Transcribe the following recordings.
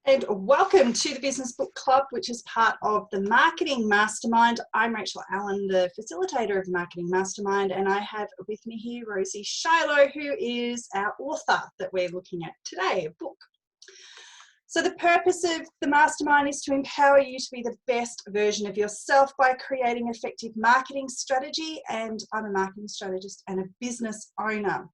And welcome to the Business Book Club, which is part of the Marketing Mastermind. I'm Rachel Allan, the facilitator of the Marketing Mastermind, and I have with me here Rosie Shilo, who is our author that we're looking at today, a book. So the purpose of the Mastermind is to empower you to be the best version of yourself by creating effective marketing strategy, and I'm a marketing strategist and a business owner.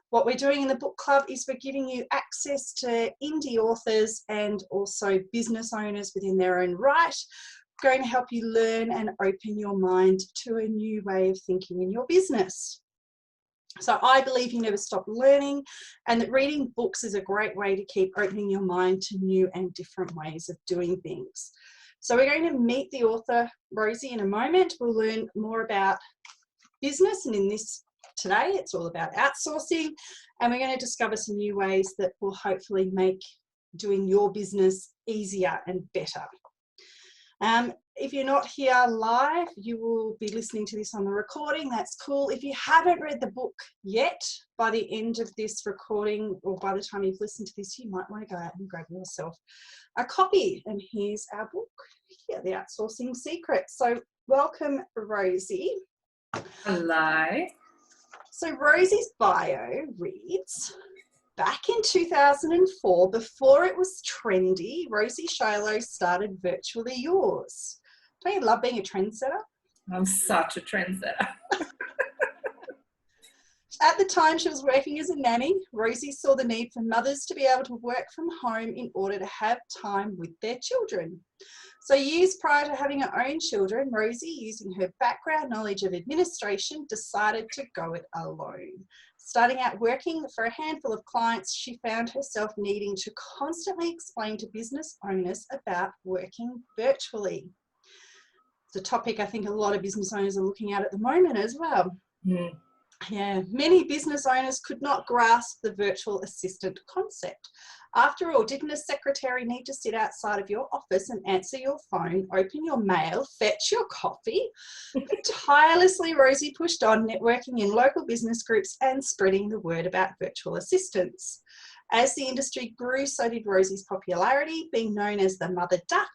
What we're doing in the book club is we're giving you access to indie authors and also business owners within their own right. We're going to help you learn and open your mind to a new way of thinking in your business. So I believe you never stop learning, and that reading books is a great way to keep opening your mind to new and different ways of doing things. So we're going to meet the author, Rosie, in a moment. We'll learn more about business, and in this today it's all about outsourcing, and we're going to discover some new ways that will hopefully make doing your business easier and better. If you're not here live, you will be listening to this on the recording. That's cool. If you haven't read the book yet, by the end of this recording, or by the time you've listened to this, you might want to go out and grab yourself a copy. And here's our book here, The Outsourcing Secret. So welcome, Rosie. Hello. So Rosie's bio reads, back in 2004, before it was trendy, Rosie Shilo started Virtually Yours. Don't you love being a trendsetter? I'm such a trendsetter. At the time she was working as a nanny, Rosie saw the need for mothers to be able to work from home in order to have time with their children. So years prior to having her own children, Rosie, using her background knowledge of administration, decided to go it alone. Starting out working for a handful of clients, she found herself needing to constantly explain to business owners about working virtually. It's a topic I think a lot of business owners are looking at the moment as well. Yeah, many business owners could not grasp the virtual assistant concept. After all, didn't a secretary need to sit outside of your office and answer your phone, open your mail, fetch your coffee? Tirelessly, Rosie pushed on, networking in local business groups and spreading the word about virtual assistants. As the industry grew, so did Rosie's popularity. Being known as the Mother Duck,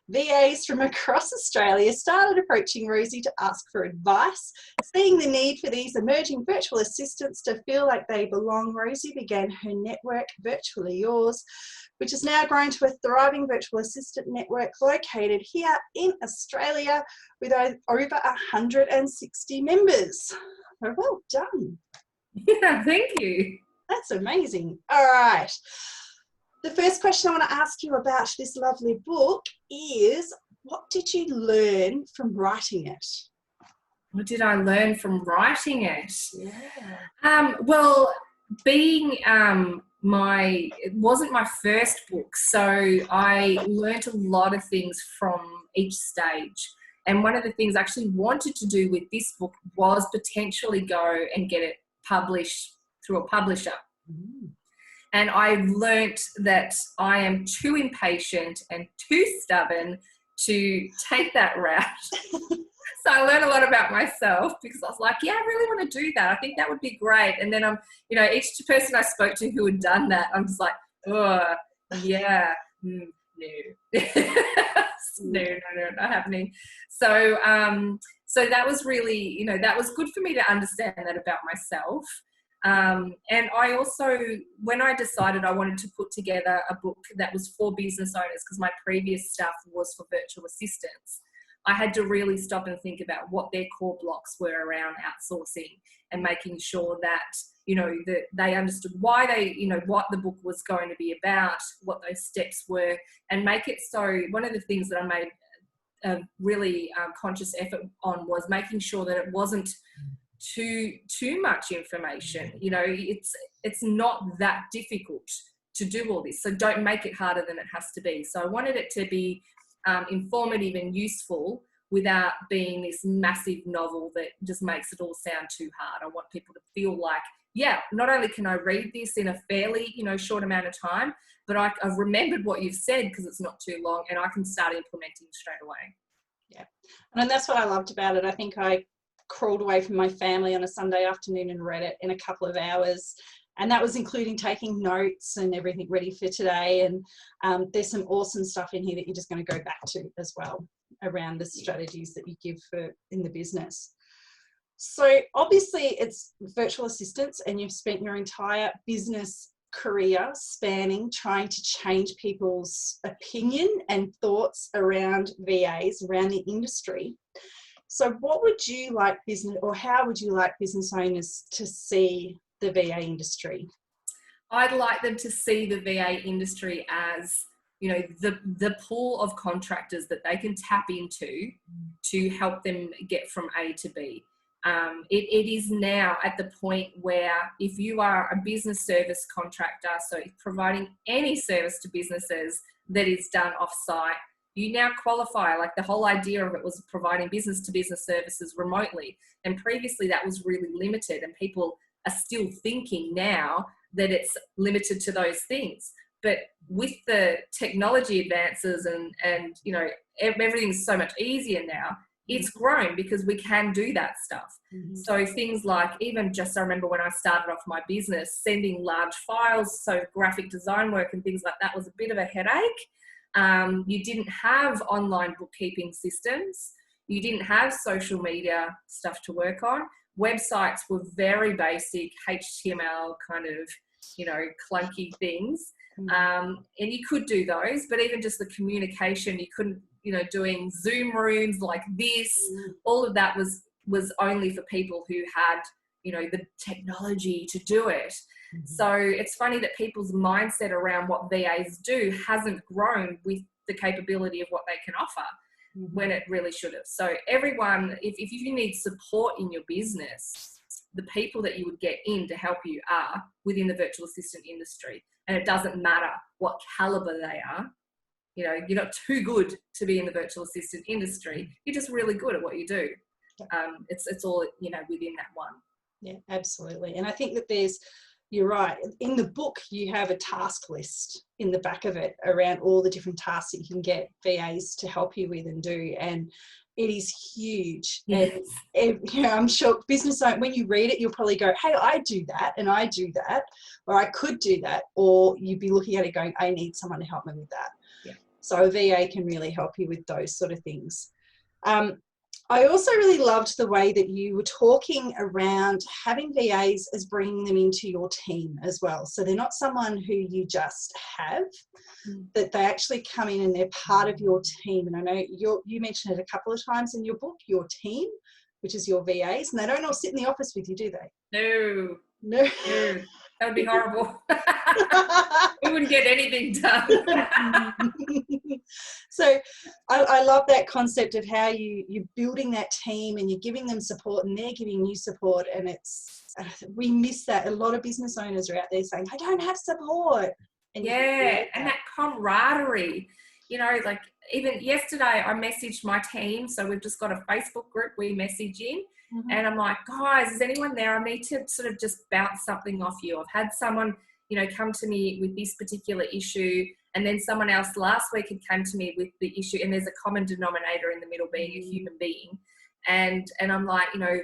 VAs from across Australia started approaching Rosie to ask for advice. Seeing the need for these emerging virtual assistants to feel like they belong, Rosie began her network, Virtually Yours, which has now grown to a thriving virtual assistant network located here in Australia with over 160 members. So well done. Yeah, thank you. That's amazing. All right. The first question I want to ask you about this lovely book is, what did you learn from writing it? What did I learn from writing it? Yeah. Well, being it wasn't my first book, so I learned a lot of things from each stage. And one of the things I actually wanted to do with this book was potentially go and get it published through a publisher. And I learnt that I am too impatient and too stubborn to take that route. So I learned a lot about myself, because I was like, yeah, I really want to do that. I think that would be great. And then each person I spoke to who had done that, I'm just like, oh, yeah, no. No, not happening. So that was really, that was good for me to understand that about myself. And I also, when I decided I wanted to put together a book that was for business owners, because my previous stuff was for virtual assistants, I had to really stop and think about what their core blocks were around outsourcing, and making sure that, that they understood why what the book was going to be about, what those steps were, and make it so. One of the things that I made a really conscious effort on was making sure that it wasn't too much information. It's not that difficult to do all this, so don't make it harder than it has to be. So I wanted it to be informative and useful without being this massive novel that just makes it all sound too hard. I want people to feel like, yeah, not only can I read this in a fairly short amount of time, but I've remembered what you've said because it's not too long, and I can start implementing straight away. Yeah, and that's what I loved about it. I think I crawled away from my family on a Sunday afternoon and read it in a couple of hours. And that was including taking notes and everything ready for today. And there's some awesome stuff in here that you're just going to go back to as well around the strategies that you give for in the business. So obviously it's virtual assistants, and you've spent your entire business career spanning trying to change people's opinion and thoughts around VAs, around the industry. So what would you like business, or how would you like business owners to see the VA industry? I'd like them to see the VA industry as, you know, the pool of contractors that they can tap into to help them get from A to B. It is now at the point where if you are a business service contractor, so providing any service to businesses that is done off-site, you now qualify. Like, the whole idea of it was providing business to business services remotely. And previously that was really limited, and people are still thinking now that it's limited to those things. But with the technology advances and you know, everything's so much easier now, it's grown because we can do that stuff. Mm-hmm. So things like, even just, I remember when I started off my business, sending large files, so graphic design work and things like that was a bit of a headache. You didn't have online bookkeeping systems. You didn't have social media stuff to work on. Websites were very basic, HTML kind of, you know, clunky things. And you could do those, but even just the communication, you couldn't, you know, doing Zoom rooms like this, all of that was only for people who had, you know, the technology to do it. Mm-hmm. So it's funny that people's mindset around what VAs do hasn't grown with the capability of what they can offer, when it really should have. So everyone, if you need support in your business, the people that you would get in to help you are within the virtual assistant industry. And it doesn't matter what caliber they are. You know, you're not too good to be in the virtual assistant industry. You're just really good at what you do. It's all, you know, within that one. Yeah, absolutely. And I think that you're right. In the book, you have a task list in the back of it around all the different tasks that you can get VAs to help you with and do. And it is huge. Yes. And you know, I'm sure business owners, when you read it, you'll probably go, hey, I do that, and I do that, or I could do that. Or you'd be looking at it going, I need someone to help me with that. Yeah. So a VA can really help you with those sort of things. I also really loved the way that you were talking around having VAs as bringing them into your team as well. So they're not someone who you just have, that they actually come in and they're part of your team. And I know you mentioned it a couple of times in your book, your team, which is your VAs, and they don't all sit in the office with you, do they? No. That would be horrible. We wouldn't get anything done. So I love that concept of how you're building that team and you're giving them support and they're giving you support. And we miss that. A lot of business owners are out there saying, I don't have support. And and that camaraderie, you know, like even yesterday I messaged my team. So we've just got a Facebook group we message in. And I'm like, guys, is anyone there? I need to sort of just bounce something off you. I've had someone, you know, come to me with this particular issue, and then someone else last week had come to me with the issue, and there's a common denominator in the middle being a human being. And I'm like, you know,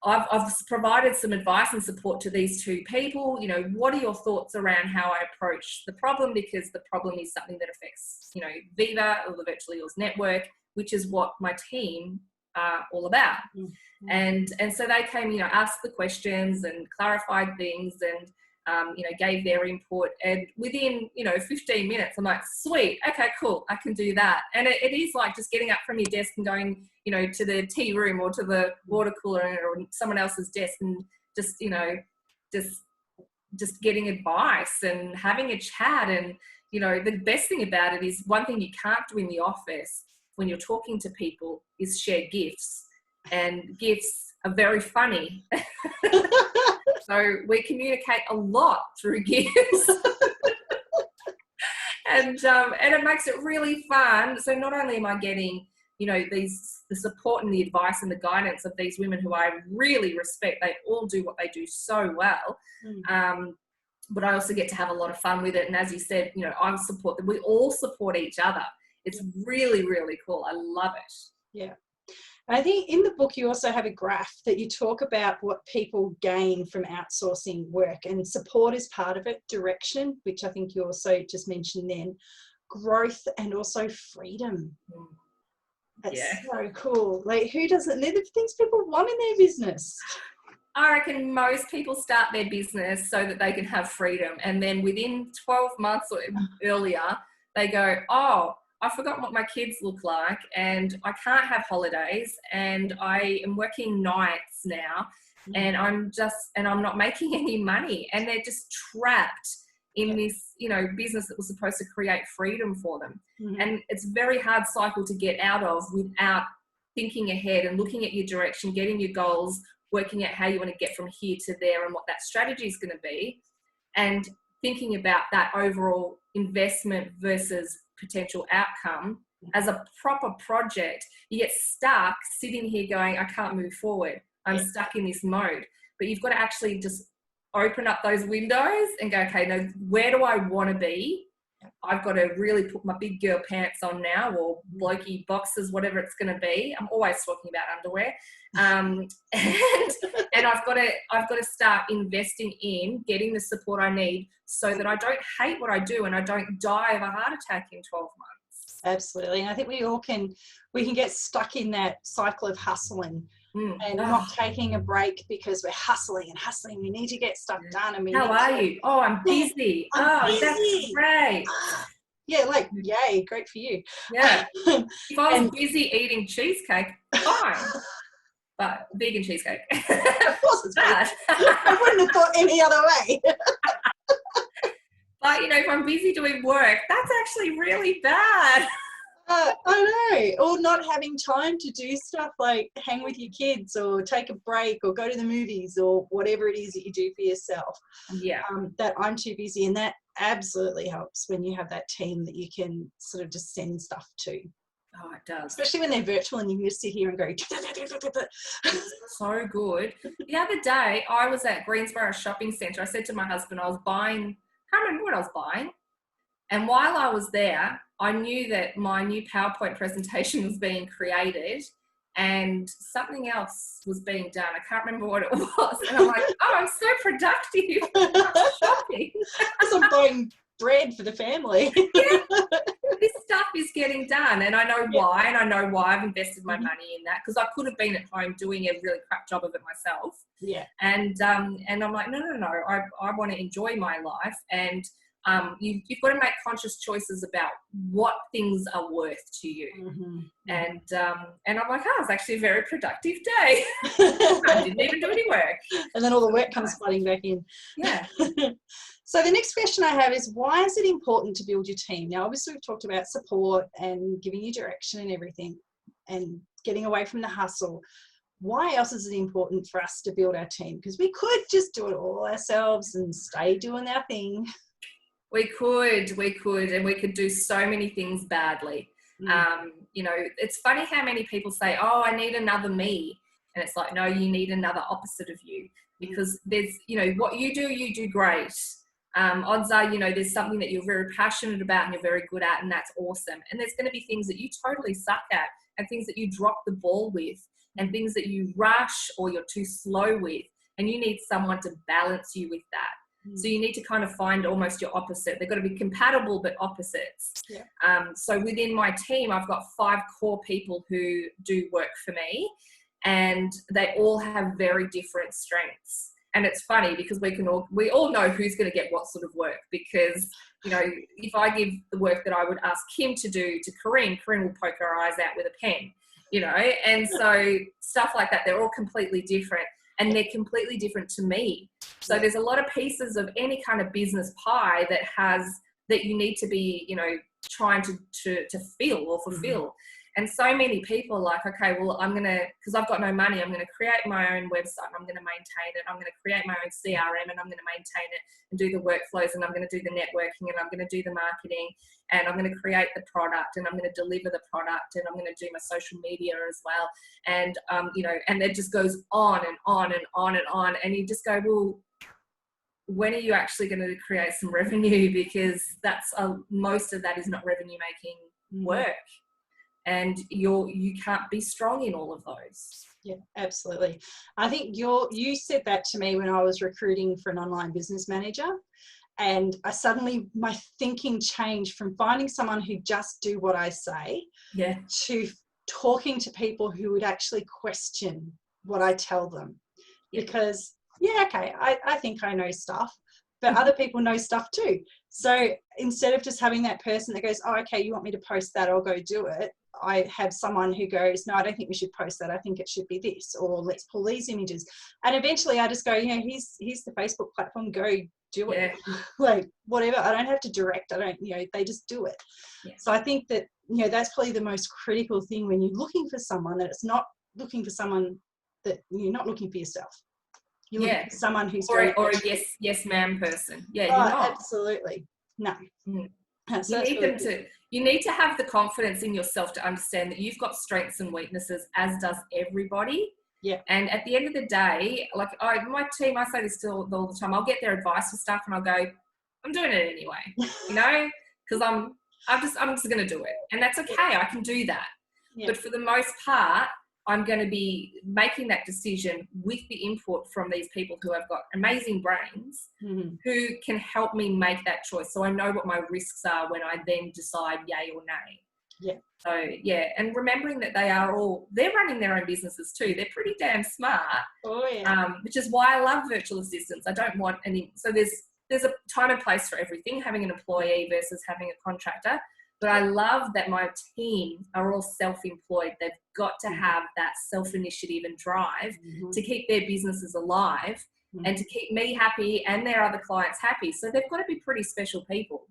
I've provided some advice and support to these two people. You know, what are your thoughts around how I approach the problem? Because the problem is something that affects, you know, Viva or the Virtual Eels Network, which is what my team all about. And so they came, you know, asked the questions and clarified things and you know, gave their input, and within, you know, 15 minutes I'm like, sweet, okay, cool, I can do that. And it is like just getting up from your desk and going, you know, to the tea room or to the water cooler or someone else's desk and just, you know, just getting advice and having a chat. And, you know, the best thing about it is, one thing you can't do in the office when you're talking to people is share gifts, and gifts are very funny. So we communicate a lot through gifts. And it makes it really fun. So not only am I getting, you know, the support and the advice and the guidance of these women who I really respect, they all do what they do so well. But I also get to have a lot of fun with it. And as you said, you know, we all support each other. It's really, really cool. I love it. Yeah. I think in the book you also have a graph that you talk about what people gain from outsourcing work, and support is part of it, direction, which I think you also just mentioned then, growth, and also freedom. That's so cool. Like, who doesn't? They're the things people want in their business. I reckon most people start their business so that they can have freedom, and then within 12 months or earlier, they go, oh, I forgot what my kids look like, and I can't have holidays, and I am working nights now, and I'm not making any money, and they're just trapped in this, business that was supposed to create freedom for them. And it's a very hard cycle to get out of without thinking ahead and looking at your direction, getting your goals, working out how you want to get from here to there and what that strategy is going to be, and thinking about that overall investment versus potential outcome as a proper project. You get stuck sitting here going, I can't move forward. I'm stuck in this mode. But you've got to actually just open up those windows and go, okay, now where do I want to be? I've got to really put my big girl pants on now, or blokey boxes, whatever it's going to be. I'm always talking about underwear. And I've got to start investing in getting the support I need so that I don't hate what I do and I don't die of a heart attack in 12 months. Absolutely. And I think we can get stuck in that cycle of hustling and not taking a break because we're hustling. We need to get stuff done. And how are you? Oh, I'm busy. Busy. That's great. Yeah, like, yay, great for you. Yeah. If I was busy eating cheesecake, fine. But vegan cheesecake. Of course it's bad. I wouldn't have thought any other way. But, if I'm busy doing work, that's actually really bad. I know. Or not having time to do stuff like hang with your kids or take a break or go to the movies or whatever it is that you do for yourself. Yeah. That I'm too busy. And that absolutely helps when you have that team that you can sort of just send stuff to. Oh, it does. Especially when they're virtual and you can just sit here and go. So good. The other day, I was at Greensboro Shopping Centre. I said to my husband, I can't remember what I was buying. And while I was there, I knew that my new PowerPoint presentation was being created and something else was being done. I can't remember what it was. And I'm like, oh, I'm so productive. I'm shopping. Because I'm buying bread for the family. Yeah. This stuff is getting done, and I know why, and I know why I've invested my money in that, because I could have been at home doing a really crap job of it myself. Yeah. And I'm like, no, I want to enjoy my life, and you've got to make conscious choices about what things are worth to you. And I'm like, it's actually a very productive day. I didn't even do any work. And then all the work comes flooding back in. Yeah. So the next question I have is, why is it important to build your team? Now, obviously we've talked about support and giving you direction and everything and getting away from the hustle. Why else is it important for us to build our team? Because we could just do it all ourselves and stay doing our thing. We could, and we could do so many things badly. It's funny how many people say, oh, I need another me. And it's like, no, you need another opposite of you, because there's, what you do great. Odds are, there's something that you're very passionate about and you're very good at, and that's awesome. And there's going to be things that you totally suck at, and things that you drop the ball with, and things that you rush or you're too slow with, and you need someone to balance you with that. So you need to kind of find almost your opposite. They've got to be compatible, but opposites. Yeah. So within my team, I've got 5 core people who do work for me, and they all have very different strengths. And it's funny because we all know who's going to get what sort of work, because, if I give the work that I would ask him to do to Corinne will poke her eyes out with a pen, and so stuff like that, they're all completely different. And they're completely different to me. So there's a lot of pieces of any kind of business pie that you need to be, trying to fill or fulfill. And so many people are like, okay, well, because I've got no money, I'm going to create my own website and I'm going to maintain it. I'm going to create my own CRM and I'm going to maintain it and do the workflows, and I'm going to do the networking and I'm going to do the marketing, and I'm going to create the product and I'm going to deliver the product and I'm going to do my social media as well. And, and it just goes on and on and on and on. And you just go, well, when are you actually going to create some revenue? Because that's most of that is not revenue making work. and you can't be strong in all of those. Yeah, absolutely. I think you said that to me when I was recruiting for an online business manager, and my thinking changed from finding someone who just do what I say, to talking to people who would actually question what I tell them. Because I think I know stuff, but other people know stuff too. So instead of just having that person that goes, oh, okay, you want me to post that, I'll go do it, I have someone who goes, no, I don't think we should post that, I think it should be this, or let's pull these images. And eventually I just go, here's the Facebook platform, go do it. Like, whatever, I don't have to direct, they just do it. So I think that that's probably the most critical thing when you're looking for someone, that it's not looking for someone, that you're not looking for yourself. You're looking for someone who's or a yes ma'am person. You're not. Absolutely. No. So you need to have the confidence in yourself to understand that you've got strengths and weaknesses, as does everybody. Yeah. And at the end of the day, like my team, I say this all the time, I'll get their advice for stuff and I'll go, I'm doing it anyway, because I'm just going to do it. And that's okay. I can do that. Yeah. But for the most part, I'm going to be making that decision with the input from these people who have got amazing brains, who can help me make that choice. So I know what my risks are when I then decide yay or nay. Yeah. So, and remembering that they're running their own businesses too. They're pretty damn smart. Oh, yeah. Which is why I love virtual assistants. I don't want any, so there's a time and place for everything, having an employee versus having a contractor. But I love that my team are all self-employed. They've got to have that self-initiative and drive to keep their businesses alive and to keep me happy and their other clients happy. So they've got to be pretty special people.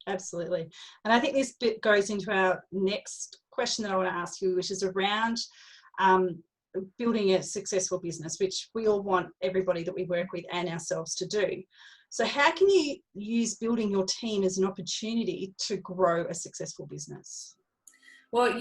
Absolutely. And I think this bit goes into our next question that I want to ask you, which is around building a successful business, which we all want everybody that we work with and ourselves to do. So how can you use building your team as an opportunity to grow a successful business? Well,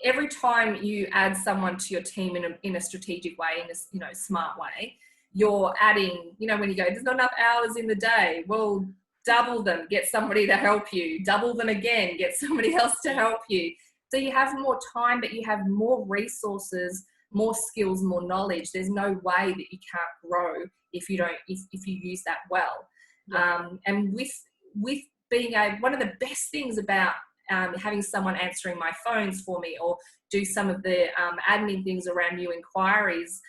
every time you add someone to your team in a strategic way, in a smart way, you're adding, when you go, there's not enough hours in the day. Well, double them, get somebody to help you. Double them again, get somebody else to help you. So you have more time, but you have more resources, more skills, more knowledge. There's no way that you can't grow if you use that well. And with being one of the best things about having someone answering my phones for me, or do some of the admin things around new inquiries,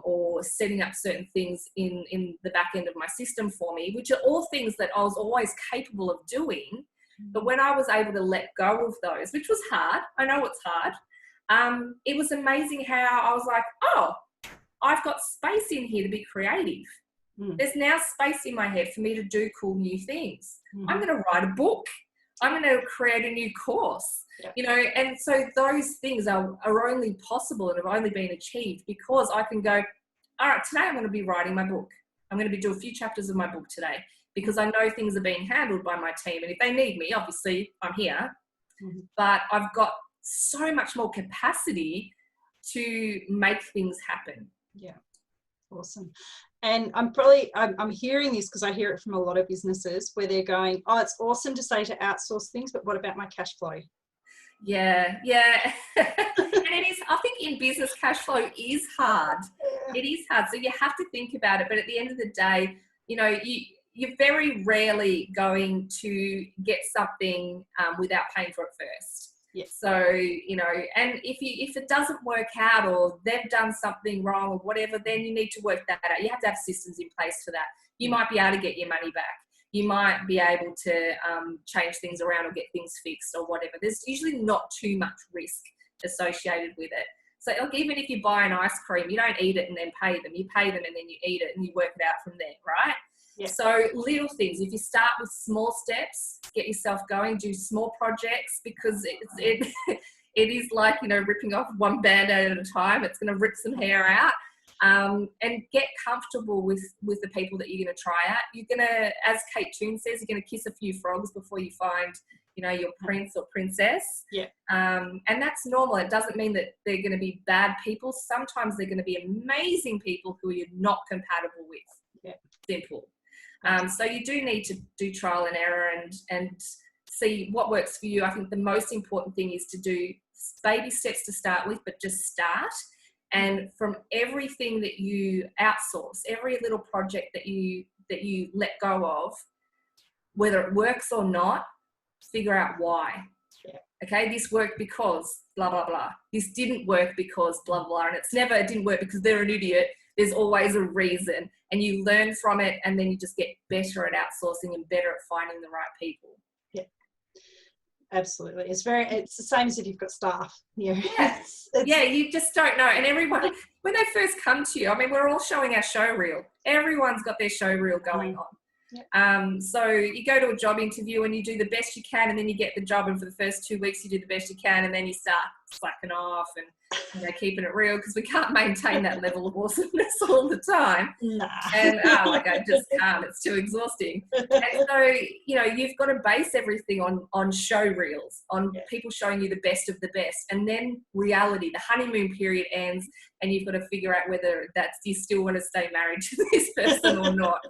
or setting up certain things in the back end of my system for me, which are all things that I was always capable of doing. But when I was able to let go of those, which was hard, I know it's hard, it was amazing how I was like, oh, I've got space in here to be creative. There's now space in my head for me to do cool new things. I'm going to write a book. I'm going to create a new course, and so those things are only possible and have only been achieved because I can go, all right, today I'm going to be writing my book. I'm going to do a few chapters of my book today because I know things are being handled by my team. And if they need me, obviously I'm here, but I've got so much more capacity to make things happen. Yeah. Awesome. And I'm hearing this because I hear it from a lot of businesses where they're going, oh, it's awesome to say to outsource things, but what about my cash flow? Yeah. And it is, I think in business, cash flow is hard. Yeah. It is hard. So you have to think about it. But at the end of the day, you're very rarely going to get something without paying for it first. Yes. So, and if it doesn't work out or they've done something wrong or whatever, then you need to work that out. You have to have systems in place for that. You might be able to get your money back. You might be able to change things around or get things fixed or whatever. There's usually not too much risk associated with it. So even if you buy an ice cream, you don't eat it and then pay them. You pay them and then you eat it and you work it out from there, right? Yeah. So little things, if you start with small steps, get yourself going, do small projects, because it is like, ripping off one Band-Aid at a time. It's going to rip some hair out, and get comfortable with the people that you're going to try out. You're going to, as Kate Toon says, you're going to kiss a few frogs before you find, your prince or princess. Yeah. And that's normal. It doesn't mean that they're going to be bad people. Sometimes they're going to be amazing people who you're not compatible with. Yeah. Simple. So you do need to do trial and error and see what works for you. I think the most important thing is to do baby steps to start with, but just start. And from everything that you outsource, every little project that you let go of, whether it works or not, figure out why. Yeah. Okay, this worked because blah, blah, blah. This didn't work because blah, blah. And it didn't work because they're an idiot. There's always a reason. And you learn from it, and then you just get better at outsourcing and better at finding the right people. Yeah, absolutely. It's the same as if you've got staff. You know, yeah, you just don't know. And everyone, when they first come to you, I mean, we're all showing our show reel. Everyone's got their show reel going on. Yep. So you go to a job interview and you do the best you can, and then you get the job, and for the first 2 weeks you do the best you can, and then you start slacking off and keeping it real, because we can't maintain that level of awesomeness all the time. Nah. And I just can't. It's too exhausting. And so, you've got to base everything on show reels, on people showing you the best of the best, and then reality. The honeymoon period ends, and you've got to figure out whether you still want to stay married to this person or not.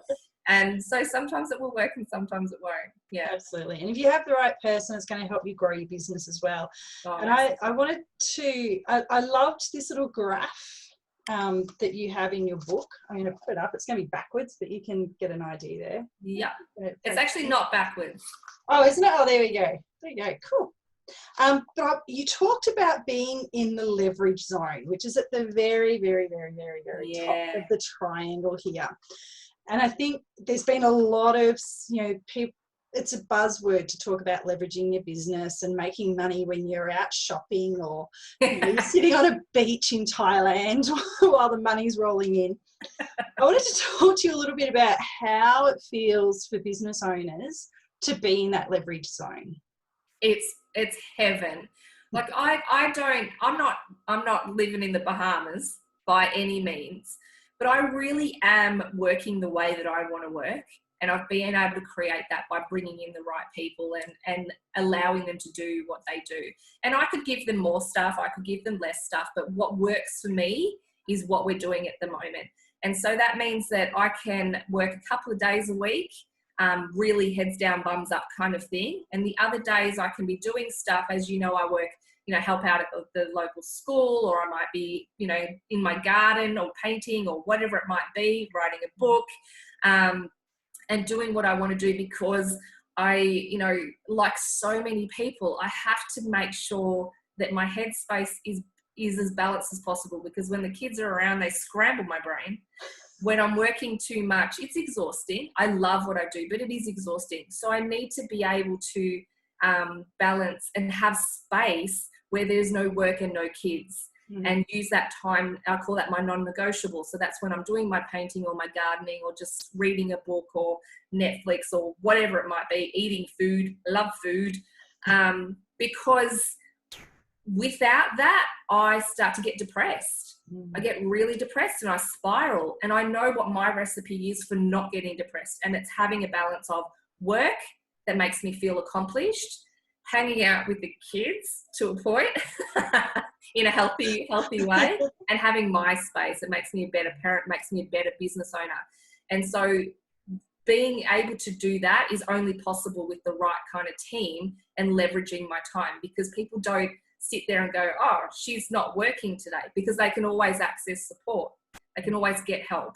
And so sometimes it will work and sometimes it won't. Yeah, absolutely. And if you have the right person, it's going to help you grow your business as well. And I loved this little graph that you have in your book. I'm going to put it up. It's going to be backwards, but you can get an idea there. Yeah. It's actually not backwards. Oh, isn't it? Oh, there we go. There you go. Cool. But you talked about being in the leverage zone, which is at the very, very, very, very, very top of the triangle here. And I think there's been a lot of, people, it's a buzzword to talk about leveraging your business and making money when you're out shopping, or you're sitting on a beach in Thailand while the money's rolling in. I wanted to talk to you a little bit about how it feels for business owners to be in that leverage zone. It's heaven. Like I'm not living in the Bahamas by any means. But I really am working the way that I want to work, and I've been able to create that by bringing in the right people and allowing them to do what they do. And I could give them more stuff, I could give them less stuff, but what works for me is what we're doing at the moment. And so that means that I can work a couple of days a week, really heads down, bums up kind of thing. And the other days I can be doing stuff, as I work, help out at the local school, or I might be, in my garden or painting or whatever it might be, writing a book, and doing what I want to do, because I, like so many people, I have to make sure that my headspace is as balanced as possible, because when the kids are around, they scramble my brain. When I'm working too much, it's exhausting. I love what I do, but it is exhausting. So I need to be able to balance and have space where there's no work and no kids, and use that time. I call that my non-negotiable. So that's when I'm doing my painting or my gardening or just reading a book or Netflix or whatever it might be, eating food, love food. Because without that, I start to get depressed. I get really depressed and I spiral. And I know what my recipe is for not getting depressed. And it's having a balance of work that makes me feel accomplished, hanging out with the kids to a point in a healthy way, and having my space. It makes me a better parent, makes me a better business owner. And so being able to do that is only possible with the right kind of team and leveraging my time, because people don't sit there and go, oh, she's not working today, because they can always access support. They can always get help.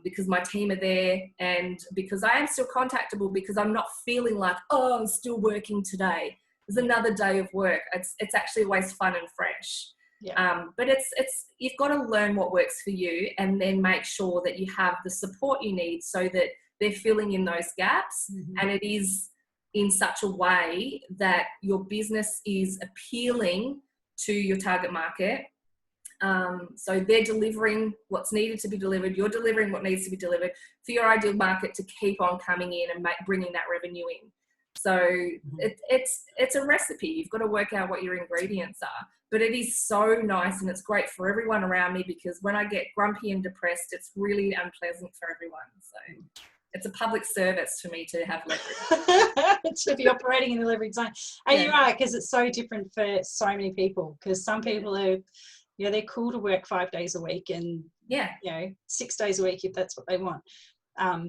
Because my team are there, and because I am still contactable, because I'm not feeling like, oh, I'm still working today. There's another day of work. It's actually always fun and fresh. Yeah. But it's you've got to learn what works for you, and then make sure that you have the support you need so that they're filling in those gaps, and it is in such a way that your business is appealing to your target market. So they're delivering what's needed to be delivered. You're delivering what needs to be delivered for your ideal market to keep on coming in and bringing that revenue in. So it's a recipe. You've got to work out what your ingredients are. But it is so nice, and it's great for everyone around me, because when I get grumpy and depressed, it's really unpleasant for everyone. So it's a public service for me to have leverage. To be operating in the leverage zone. And you're right, because it's so different for so many people. Because some people are, they're cool to work 5 days a week, and 6 days a week if that's what they want.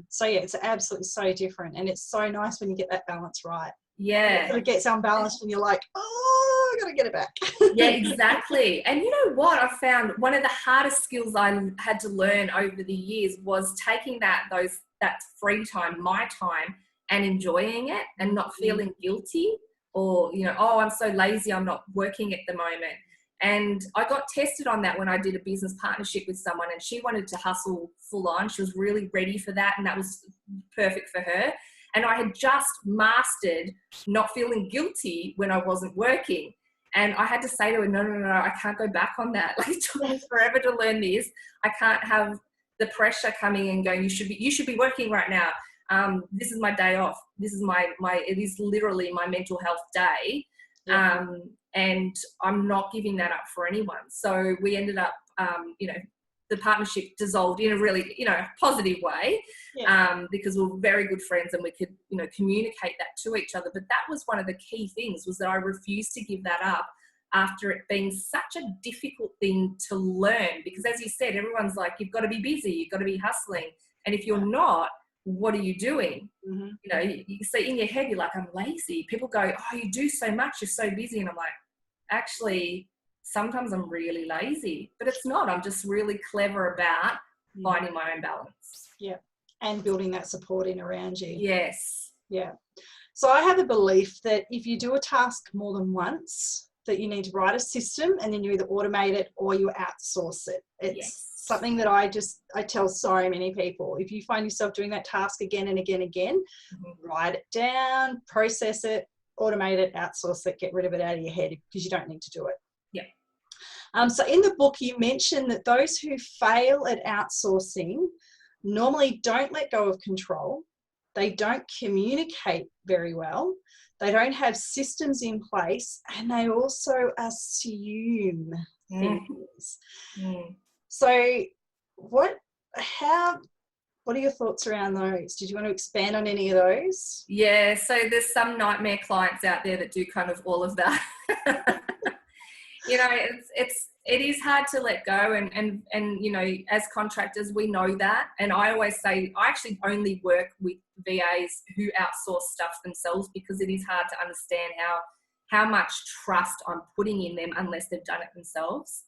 So it's absolutely so different, and it's so nice when you get that balance right. Yeah, it gets unbalanced and you're like, oh, I got to get it back. Yeah, exactly. And you know what? I found one of the hardest skills I had to learn over the years was taking that free time, my time, and enjoying it and not feeling guilty or, you know, oh, I'm so lazy, I'm not working at the moment. And I got tested on that when I did a business partnership with someone, and she wanted to hustle full on. She was really ready for that, and that was perfect for her. And I had just mastered not feeling guilty when I wasn't working. And I had to say to her, no, I can't go back on that. Like, it took me forever to learn this. I can't have the pressure coming and going, you should be working right now. This is my day off. This is it is literally my mental health day. Yeah. And I'm not giving that up for anyone. So we ended up, the partnership dissolved in a really, positive way, because we were very good friends and we could, communicate that to each other. But that was one of the key things, was that I refused to give that up after it being such a difficult thing to learn. Because as you said, everyone's like, you've got to be busy, you've got to be hustling. And if you're not, what are you doing? Mm-hmm. You say in your head, you're like, I'm lazy. People go, oh, you do so much, you're so busy. And I'm like, actually, sometimes I'm really lazy, but it's not. I'm just really clever about finding my own balance. Yeah. And building that support in around you. Yes. Yeah. So I have a belief that if you do a task more than once, that you need to write a system, and then you either automate it or you outsource it. It's something that I tell so many people. If you find yourself doing that task again and again, write it down, process it, automate it, outsource it, get rid of it out of your head, because you don't need to do it. Yeah. So in the book, you mentioned that those who fail at outsourcing normally don't let go of control. They don't communicate very well. They don't have systems in place, and they also assume things. So what are your thoughts around those? Did you want to expand on any of those? Yeah, so there's some nightmare clients out there that do kind of all of that. It is hard to let go, and as contractors, we know that. And I always say, I actually only work with VAs who outsource stuff themselves, because it is hard to understand how much trust I'm putting in them unless they've done it themselves.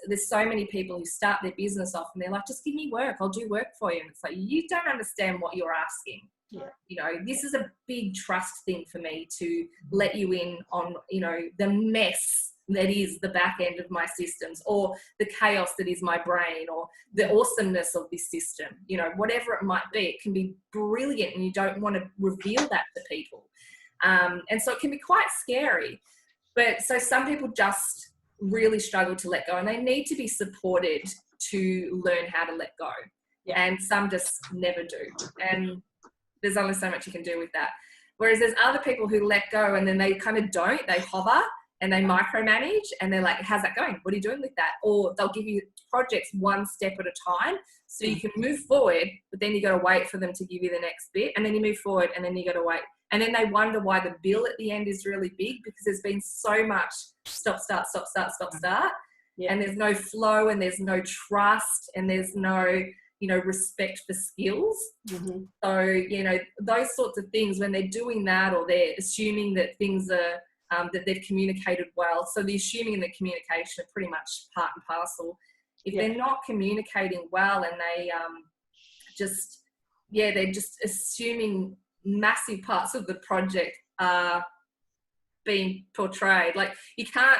There's so many people who start their business off and they're like, just give me work, I'll do work for you. And it's like, you don't understand what you're asking. Yeah. This is a big trust thing for me, to let you in on, the mess that is the back end of my systems, or the chaos that is my brain, or the awesomeness of this system, whatever it might be. It can be brilliant, and you don't want to reveal that to people. And so it can be quite scary. But so some people just really struggle to let go, and they need to be supported to learn how to let go. Yeah. And some just never do. And there's only so much you can do with that. Whereas there's other people who let go, and then they kind of don't, they hover and they micromanage, and they're like, how's that going? What are you doing with that? Or they'll give you projects one step at a time, so you can move forward, but then you got to wait for them to give you the next bit, and then you move forward, and then you got to wait. And then they wonder why the bill at the end is really big, because there's been so much stop, start. Yeah. And there's no flow, and there's no trust, and there's no, respect for skills. Mm-hmm. So, those sorts of things, when they're doing that, or they're assuming that things are, that they've communicated well. So the assuming and the communication are pretty much part and parcel. If they're not communicating well, and they they're just assuming massive parts of the project are being portrayed. Like, you can't,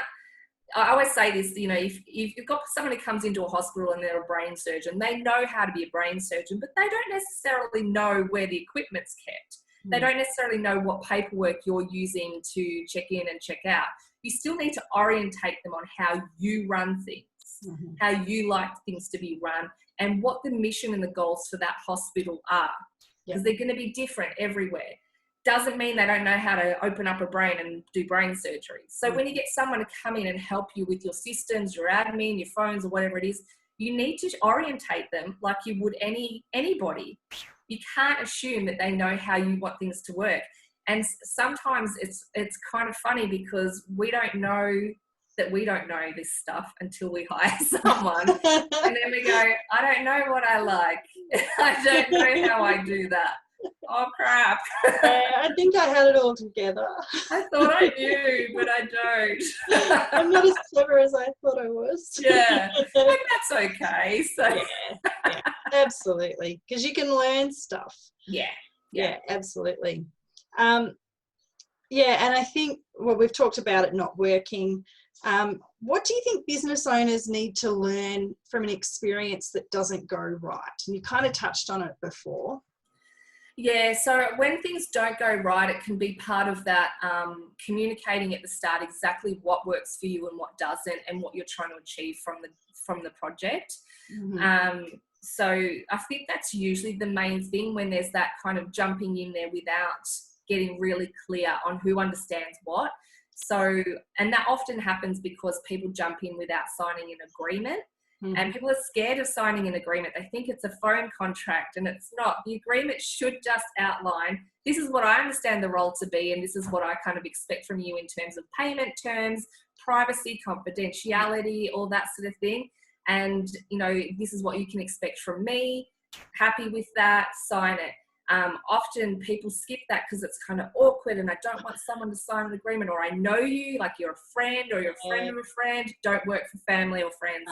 I always say this, if you've got someone who comes into a hospital and they're a brain surgeon, they know how to be a brain surgeon, but they don't necessarily know where the equipment's kept. They don't necessarily know what paperwork you're using to check in and check out. You still need to orientate them on how you run things, how you like things to be run, and what the mission and the goals for that hospital are. Because they're going to be different everywhere. Doesn't mean they don't know how to open up a brain and do brain surgery. So when you get someone to come in and help you with your systems, your admin, your phones, or whatever it is, you need to orientate them like you would anybody. You can't assume that they know how you want things to work. And sometimes it's kind of funny, because we don't know that we don't know this stuff until we hire someone. And then we go, I don't know what I like. I don't know how I do that. Oh, crap. I think I had it all together. I thought I knew, but I don't. I'm not as clever as I thought I was. Yeah, and that's okay. So Yeah, absolutely. Because you can learn stuff. Yeah, Absolutely. Yeah, and I think, well, we've talked about it not working. What do you think business owners need to learn from an experience that doesn't go right? And you kind of touched on it before. Yeah, so when things don't go right, it can be part of that communicating at the start exactly what works for you and what doesn't, and what you're trying to achieve from the project. Mm-hmm. So I think that's usually the main thing, when there's that kind of jumping in there without getting really clear on who understands what. So, and that often happens because people jump in without signing an agreement. Mm-hmm. And people are scared of signing an agreement. They think it's a phone contract, and it's not. The agreement should just outline, this is what I understand the role to be, and this is what I kind of expect from you in terms of payment terms, privacy, confidentiality, all that sort of thing. And, this is what you can expect from me. Happy with that, sign it. Often people skip that because it's kind of awkward, and I don't want someone to sign an agreement, or I know you, like you're a friend, or you're a friend of a friend. Don't work for family or friends.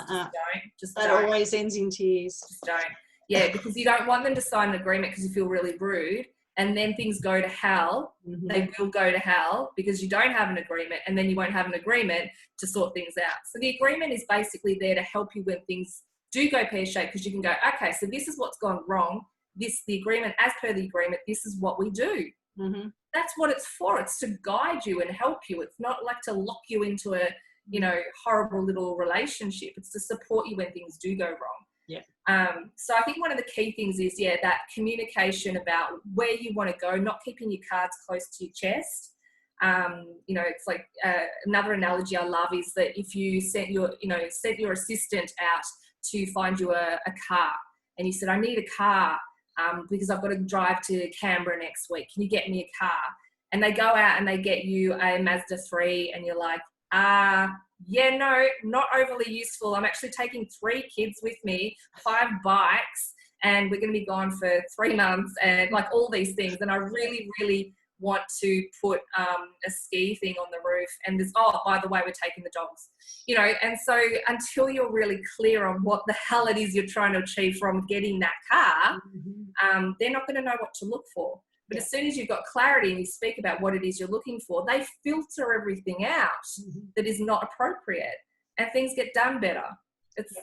Just don't. That always ends in tears. Just don't. Yeah, because you don't want them to sign an agreement because you feel really rude, and then things go to hell. Mm-hmm. They will go to hell because you don't have an agreement, and then you won't have an agreement to sort things out. So the agreement is basically there to help you when things do go pear-shaped, because you can go, okay, so this is what's gone wrong. The agreement, as per the agreement, this is what we do. Mm-hmm. That's what it's for. It's to guide you and help you. It's not like to lock you into a, horrible little relationship. It's to support you when things do go wrong. Yeah. So I think one of the key things is, that communication about where you want to go, not keeping your cards close to your chest. It's like another analogy I love is that if you sent your assistant out to find you a car, and you said, I need a car, because I've got to drive to Canberra next week. Can you get me a car? And they go out and they get you a Mazda 3, and you're like, no, not overly useful. I'm actually taking 3 kids with me, 5 bikes, and we're going to be gone for 3 months, and like all these things. And I really, really want to put a ski thing on the roof, and there's, by the way, we're taking the dogs, and so until you're really clear on what the hell it is you're trying to achieve from getting that car, they're not going to know what to look for. But as soon as you've got clarity and you speak about what it is you're looking for, they filter everything out that is not appropriate, and things get done better. It's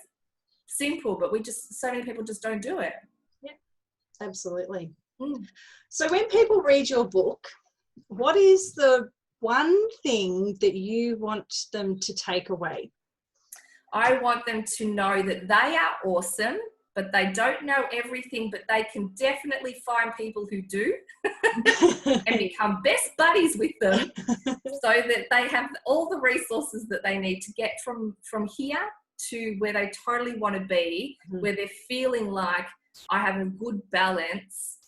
simple, but so many people just don't do it. Yeah, absolutely. So when people read your book, what is the one thing that you want them to take away? I want them to know that they are awesome, but they don't know everything, but they can definitely find people who do and become best buddies with them, so that they have all the resources that they need to get from here to where they totally want to be, where they're feeling like, I have a good balance,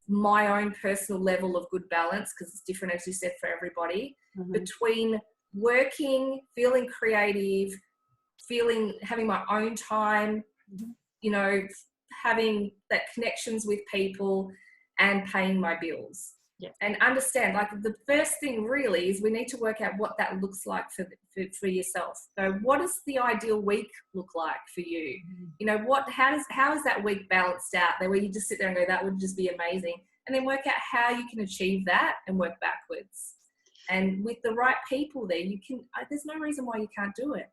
my own personal level of good balance, because it's different, as you said, for everybody, between working, feeling creative, having my own time, having that connections with people, and paying my bills. And understand, like, the first thing really is we need to work out what that looks like for yourself. So what does the ideal week look like for you? How is that week balanced out there, where you just sit there and go, that would just be amazing, and then work out how you can achieve that and work backwards. And with the right people there, there's no reason why you can't do it.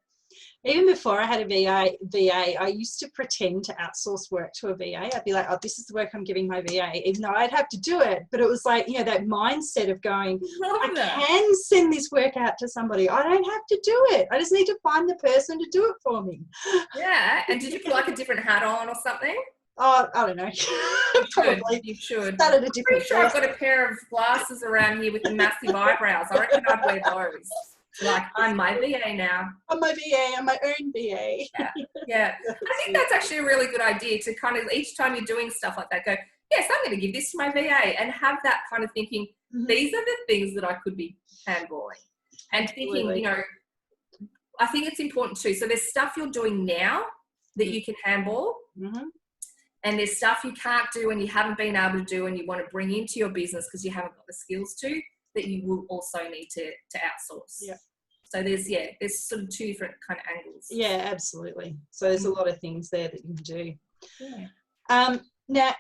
Even before I had a VA, I used to pretend to outsource work to a VA. I'd be like, oh, this is the work I'm giving my VA, even though I'd have to do it. But it was like, that mindset of going, I can send this work out to somebody. I don't have to do it. I just need to find the person to do it for me. Yeah. And did you put like a different hat on or something? Oh, I don't know. Probably. You should. Started a different sure I've got a pair of glasses around here with the massive eyebrows. I reckon I'd wear those. Like, I'm my VA now. I'm my VA. I'm my own VA. Yeah. I think that's actually a really good idea, to kind of, each time you're doing stuff like that, go, yes, I'm going to give this to my VA, and have that kind of thinking, these are the things that I could be handballing. And thinking, I think it's important too. So there's stuff you're doing now that you can handball. and there's stuff you can't do and you haven't been able to do and you want to bring into your business because you haven't got the skills to, that you will also need to outsource. Yeah. So there's sort of two different kind of angles. Yeah, absolutely. So there's a lot of things there that you can do. Yeah. Now,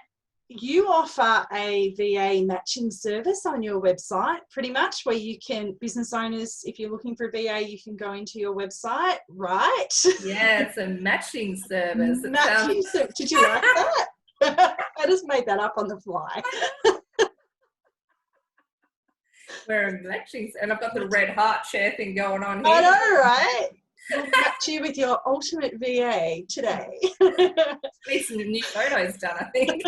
you offer a VA matching service on your website, pretty much, where you can, business owners, if you're looking for a VA, you can go into your website, right? Yeah, it's a matching service. Matching service. Did you like that? I just made that up on the fly. We're matching, and I've got the red heart share thing going on here. I know, right? We'll match you with your ultimate VA today. Need some new photos done, I think.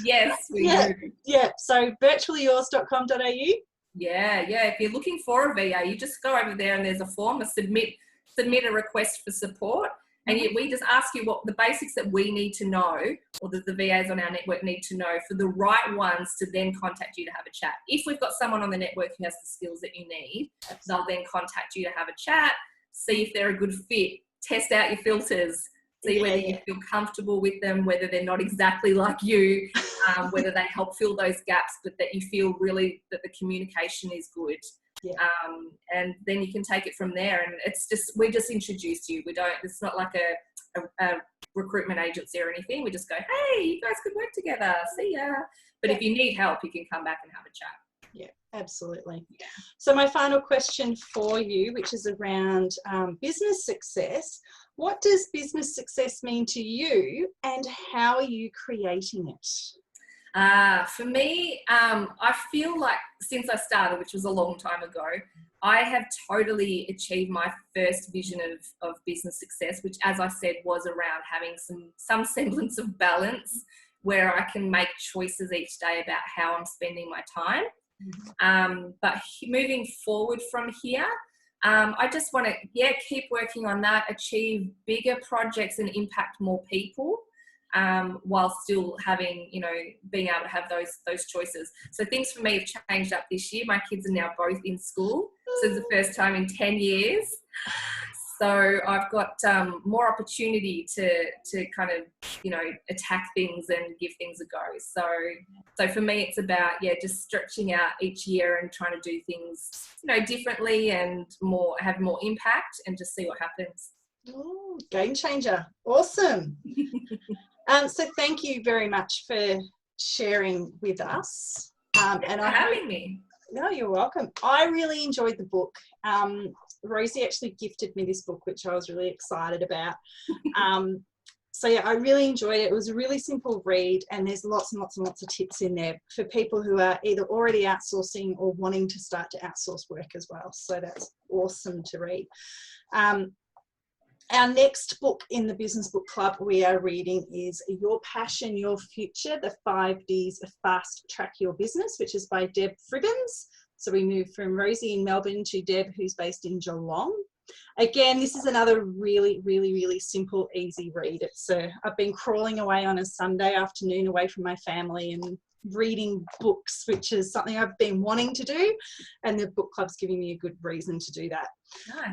Yes, we do. Yeah, so virtuallyyours.com.au. Yeah. If you're looking for a VA, you just go over there and there's a form, submit a request for support. And we just ask you what the basics that we need to know, or that the VAs on our network need to know, for the right ones to then contact you to have a chat. If we've got someone on the network who has the skills that you need, they'll then contact you to have a chat, see if they're a good fit, test out your filters, see whether you feel comfortable with them, whether they're not exactly like you, whether they help fill those gaps, but that you feel really that the communication is good. Yeah. And then you can take it from there. And we just introduce you. It's not like a recruitment agency or anything. We just go, hey, you guys could work together. See ya. But if you need help, you can come back and have a chat. Yeah, absolutely. Yeah. So my final question for you, which is around business success. What does business success mean to you, and how are you creating it? For me, I feel like since I started, which was a long time ago, I have totally achieved my first vision of business success, which, as I said, was around having some semblance of balance where I can make choices each day about how I'm spending my time. But moving forward from here, I just want to, keep working on that, achieve bigger projects and impact more people. While still having, being able to have those choices. So things for me have changed up this year. My kids are now both in school. So it's the first time in 10 years. So I've got more opportunity to kind of, attack things and give things a go. So for me, it's about, just stretching out each year and trying to do things, differently and have more impact, and just see what happens. Oh, game changer. Awesome. So thank you very much for sharing with us. And for having me. No, you're welcome. I really enjoyed the book. Rosie actually gifted me this book, which I was really excited about. So I really enjoyed it. It was a really simple read, and there's lots and lots and lots of tips in there for people who are either already outsourcing or wanting to start to outsource work as well. So that's awesome to read. Our next book in the Business Book Club we are reading is Your Passion, Your Future, the 5 Ds of Fast Track Your Business, which is by Deb Fribbins. So we move from Rosie in Melbourne to Deb, who's based in Geelong. Again, this is another really, really, really simple, easy read. I've been crawling away on a Sunday afternoon away from my family and reading books, which is something I've been wanting to do, and the book club's giving me a good reason to do that.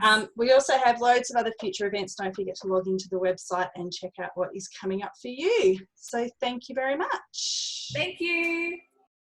Nice. We also have loads of other future events. Don't forget to log into the website and check out what is coming up for you. So thank you very much. Thank you.